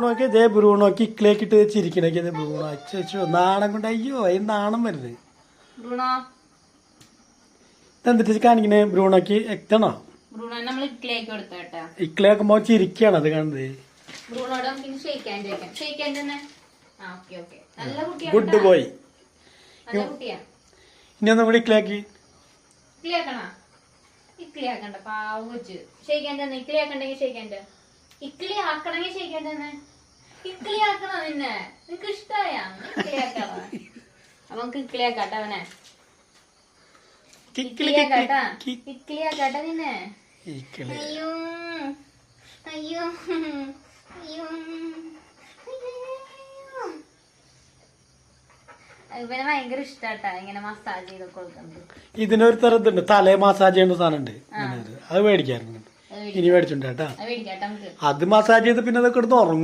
ബ്രൂണോക്ക് ഇതേ ബ്രൂണോക്ക് ഇക്കിലേക്കിട്ട് ചിരിക്കണേക്ക് ഇതേ ബ്രൂണോ അച്ചോ നാണം കൊണ്ട് അയ്യോ അതിന് നാണം വരുന്നത്. ഇതെന്തിട്ട് കാണിക്കണേ ബ്രൂണോക്ക് എത്തണോ? ഇക്കിലേക്കുമ്പോ ചിരിക്കാണ് അത് കാണുന്നത്. Good boy. ഇനി ഒന്നും കൂടി ഇക്കിലാക്കി. ഇക്കിളിയാക്കണ്ട പാവ വെച്ച് ഷെയ്ക്കാൻ്റെ ഇക്കിളിയാക്കണ്ടെങ്കിൽ ഷെയ്ക്കാൻ്റെ ഇക്കിളി ആക്കണമെങ്കിൽ ഷെയ്ക്കാൻ്റെ ഇക്കിളിയാക്കണ നിന്നെ നിനക്ക് ഇഷ്ടായ ഇക്കിളിയാക്കണ അപ്പൊ നമുക്ക് ഇക്കിളിയാക്കാട്ട അവനെ ഇക്കിളിയാക്കാട്ട നിന്നെ. അയ്യോ അയ്യോ അയ്യോ ഇവനെ ഭയങ്കര ഇഷ്ടാട്ടാ ഇങ്ങനെ മസാജ് ചെയ്ത് കൊടുക്കുന്നത്. ഇതിനൊരു തരം ഇതുണ്ട് തലേ മസാജ് ചെയ്യുന്ന സാധനം ഉണ്ട്, അത് മേടിക്കാറുണ്ട്. ഇനി മേടിച്ചിട്ടുണ്ട് കേട്ടാ. അത് മസാജ് ചെയ്ത് പിന്നെ അതൊക്കെ എടുത്ത് ഉറങ്ങും.